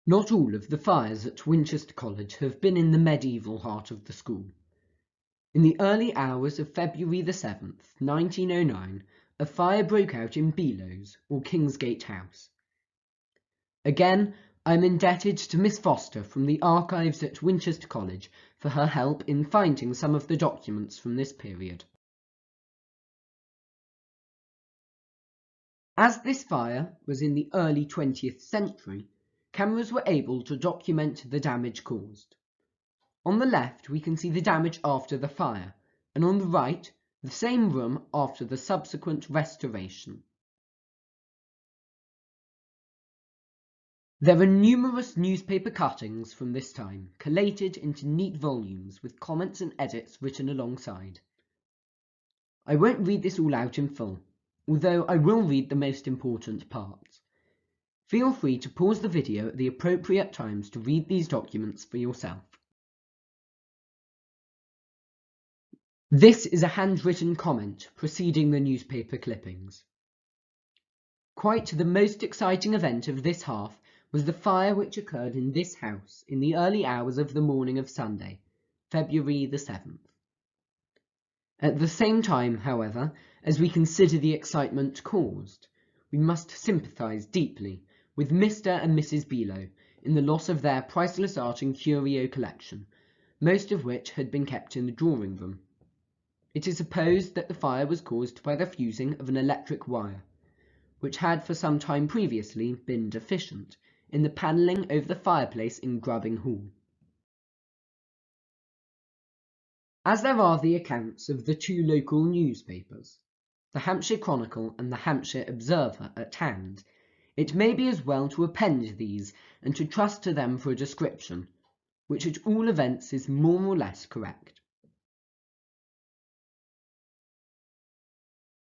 Not all of the fires at Winchester College have been in the medieval heart of the school. In the early hours of February the 7th, 1909, a fire broke out in Belo's, or Kingsgate House. Again, I am indebted to Miss Foster from the archives at Winchester College for her help in finding some of the documents from this period. As this fire was in the early 20th century, cameras were able to document the damage caused. On the left we can see the damage after the fire, and on the right, the same room after the subsequent restoration. There are numerous newspaper cuttings from this time, collated into neat volumes with comments and edits written alongside. I won't read this all out in full, although I will read the most important parts. Feel free to pause the video at the appropriate times to read these documents for yourself. This is a handwritten comment preceding the newspaper clippings. Quite the most exciting event of this half was the fire which occurred in this house in the early hours of the morning of Sunday, February the 7th. At the same time, however, as we consider the excitement caused, we must sympathise deeply with Mr. and Mrs. Below in the loss of their priceless art and curio collection, most of which had been kept in the drawing room. It is supposed that the fire was caused by the fusing of an electric wire, which had for some time previously been deficient, in the panelling over the fireplace in Grubbing Hall. As there are the accounts of the two local newspapers, the Hampshire Chronicle and the Hampshire Observer, at hand, it may be as well to append these and to trust to them for a description, which at all events is more or less correct.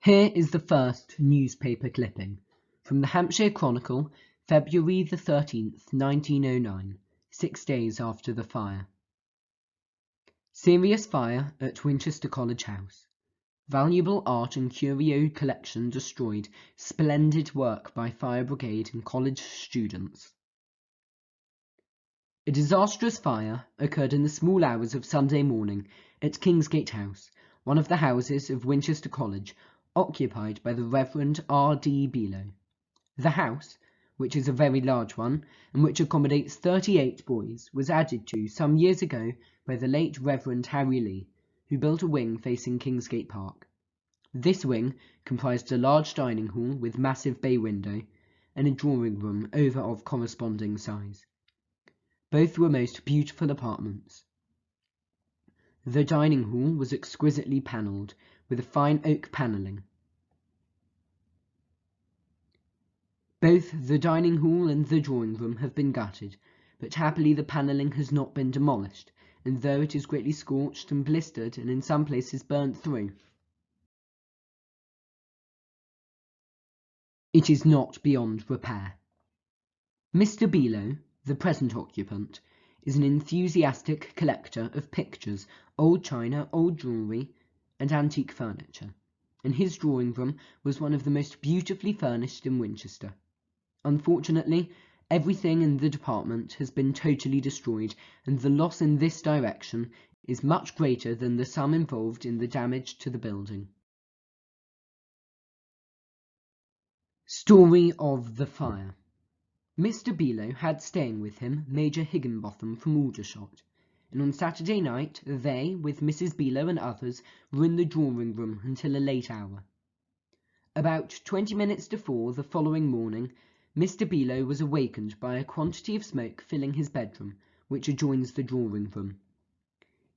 Here is the first newspaper clipping, from the Hampshire Chronicle, February the 13th, 1909, 6 days after the fire. Serious fire at Winchester College House. Valuable art and curio collection destroyed. Splendid work by fire brigade and college students. A disastrous fire occurred in the small hours of Sunday morning at Kingsgate House, one of the houses of Winchester College, occupied by the Reverend R.D. Below. The house, which is a very large one, and which accommodates 38 boys, was added to some years ago by the late Reverend Harry Lee, who built a wing facing Kingsgate Park. This wing comprised a large dining hall with massive bay window, and a drawing room over of corresponding size. Both were most beautiful apartments. The dining hall was exquisitely panelled, with a fine oak panelling. Both the dining hall and the drawing room have been gutted, but happily the panelling has not been demolished, and though it is greatly scorched and blistered and in some places burnt through, it is not beyond repair. Mr. Below, the present occupant, is an enthusiastic collector of pictures, old china, old jewellery, and antique furniture, and his drawing room was one of the most beautifully furnished in Winchester. Unfortunately, everything in the department has been totally destroyed, and the loss in this direction is much greater than the sum involved in the damage to the building. Story of the fire. Mr. Below had staying with him Major Higginbotham from Aldershot, and on Saturday night they, with Mrs. Below and others, were in the drawing room until a late hour. About 20 minutes to 4 the following morning, Mr. Below was awakened by a quantity of smoke filling his bedroom, which adjoins the drawing room.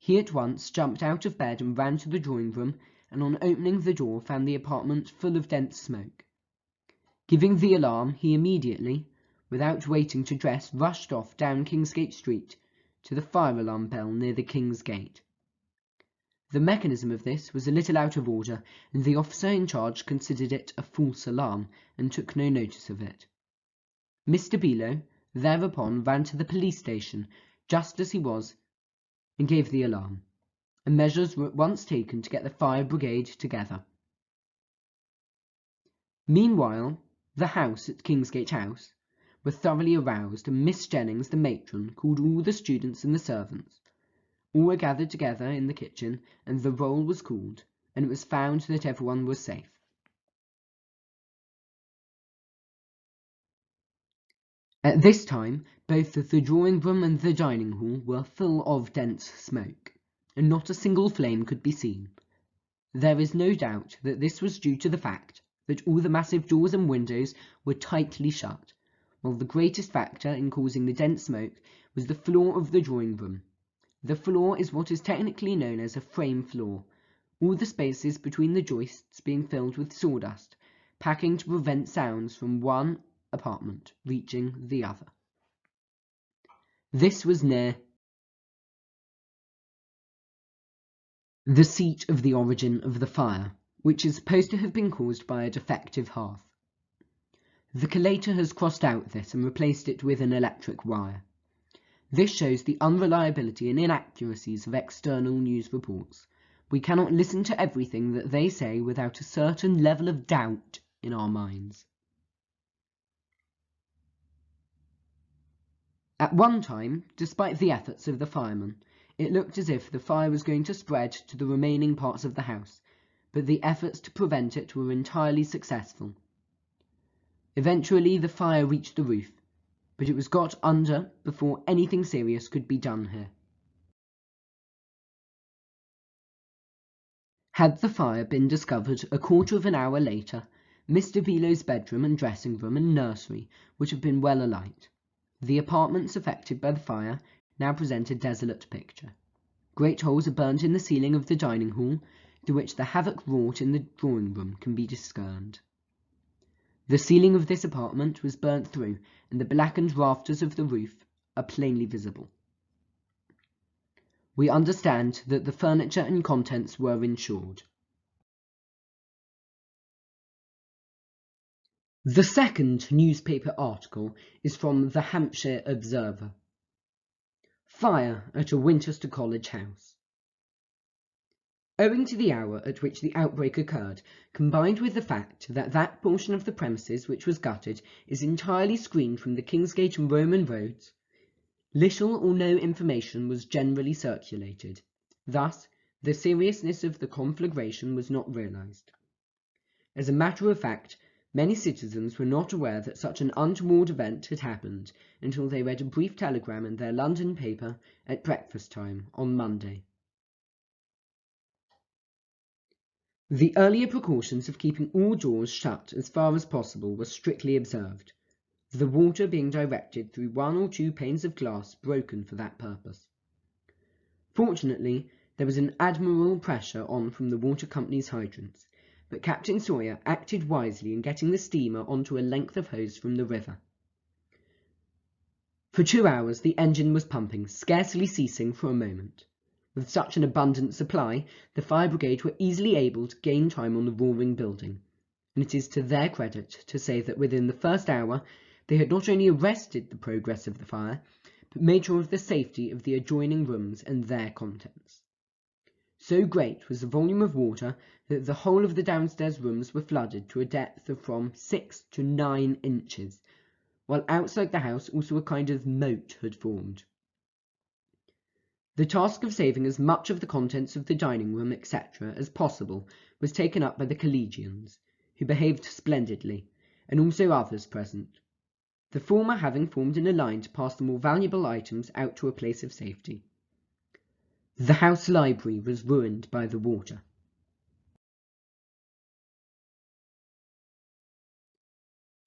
He at once jumped out of bed and ran to the drawing room, and on opening the door found the apartment full of dense smoke. Giving the alarm, he immediately, without waiting to dress, rushed off down Kingsgate Street to the fire alarm bell near the King's Gate. The mechanism of this was a little out of order, and the officer in charge considered it a false alarm, and took no notice of it. Mr. Below thereupon ran to the police station just as he was, and gave the alarm, and measures were at once taken to get the fire brigade together. Meanwhile, the house at Kingsgate House, were thoroughly aroused, and Miss Jennings, the matron, called all the students and the servants. All were gathered together in the kitchen, and the roll was called, and it was found that everyone was safe. At this time, both the drawing-room and the dining-hall were full of dense smoke, and not a single flame could be seen. There is no doubt that this was due to the fact that all the massive doors and windows were tightly shut, while the greatest factor in causing the dense smoke was the floor of the drawing-room. The floor is what is technically known as a frame floor, all the spaces between the joists being filled with sawdust, packing to prevent sounds from one apartment reaching the other. This was near the seat of the origin of the fire, which is supposed to have been caused by a defective hearth. The collator has crossed out this and replaced it with an electric wire. This shows the unreliability and inaccuracies of external news reports. We cannot listen to everything that they say without a certain level of doubt in our minds. At one time, despite the efforts of the firemen, it looked as if the fire was going to spread to the remaining parts of the house, but the efforts to prevent it were entirely successful. Eventually the fire reached the roof, but it was got under before anything serious could be done here. Had the fire been discovered a quarter of an hour later, Mr. Below's bedroom and dressing room and nursery would have been well alight. The apartments affected by the fire now present a desolate picture. Great holes are burnt in the ceiling of the dining hall, through which the havoc wrought in the drawing room can be discerned. The ceiling of this apartment was burnt through, and the blackened rafters of the roof are plainly visible. We understand that the furniture and contents were insured. The second newspaper article is from the Hampshire Observer. Fire at a Winchester College house. Owing to the hour at which the outbreak occurred, combined with the fact that that portion of the premises which was gutted is entirely screened from the Kingsgate and Roman roads, little or no information was generally circulated. Thus, the seriousness of the conflagration was not realized. As a matter of fact, many citizens were not aware that such an untoward event had happened until they read a brief telegram in their London paper at breakfast time on Monday. The earlier precautions of keeping all doors shut as far as possible were strictly observed, the water being directed through one or two panes of glass broken for that purpose. Fortunately, there was an admirable pressure on from the water company's hydrants, but Captain Sawyer acted wisely in getting the steamer onto a length of hose from the river. For 2 hours the engine was pumping, scarcely ceasing for a moment. With such an abundant supply, the fire brigade were easily able to gain time on the roaring building, and it is to their credit to say that within the first hour they had not only arrested the progress of the fire, but made sure of the safety of the adjoining rooms and their contents. So great was the volume of water that the whole of the downstairs rooms were flooded to a depth of from 6 to 9 inches, while outside the house also a kind of moat had formed. The task of saving as much of the contents of the dining room, etc., as possible was taken up by the collegians, who behaved splendidly, and also others present, the former having formed in a line to pass the more valuable items out to a place of safety. The house library was ruined by the water.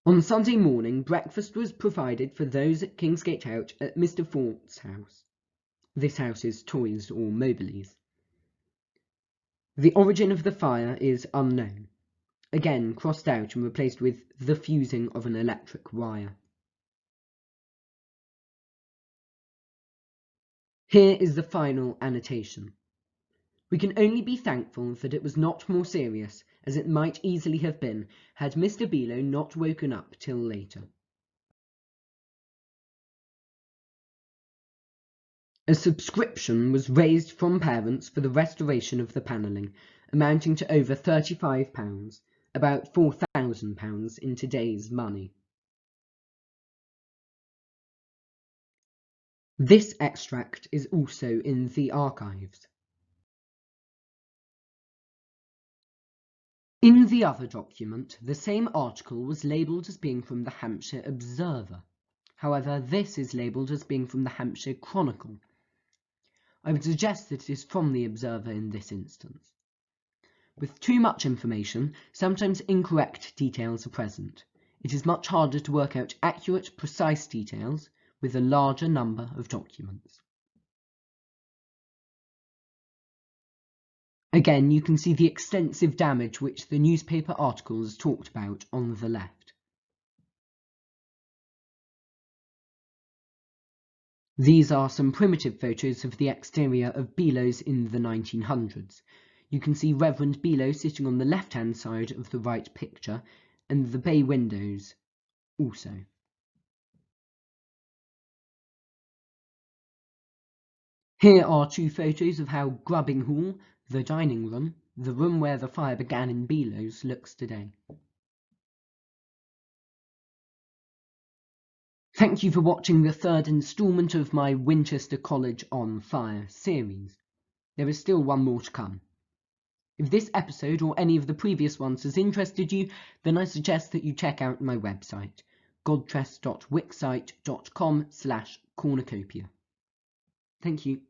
On Sunday morning, breakfast was provided for those at Kingsgate House at Mr. Fort's house. This house is Toys or Moberly's. The origin of the fire is unknown, again crossed out and replaced with the fusing of an electric wire. Here is the final annotation. We can only be thankful that it was not more serious, as it might easily have been, had Mr. Below not woken up till later. A subscription was raised from parents for the restoration of the panelling, amounting to over £35, about £4,000 in today's money. This extract is also in the archives. In the other document, the same article was labelled as being from the Hampshire Observer. However, this is labelled as being from the Hampshire Chronicle. I would suggest that it is from the Observer in this instance. With too much information, sometimes incorrect details are present. It is much harder to work out accurate, precise details with a larger number of documents. Again, you can see the extensive damage which the newspaper articles talked about on the left. These are some primitive photos of the exterior of Belo's in the 1900s. You can see Reverend Below sitting on the left-hand side of the right picture, and the bay windows also. Here are two photos of how Grubbing Hall, the dining room, the room where the fire began in Belo's, looks today. Thank you for watching the third instalment of my Winchester College on Fire series. There is still one more to come. If this episode or any of the previous ones has interested you, then I suggest that you check out my website, godtress.wixsite.com/cornucopia. Thank you.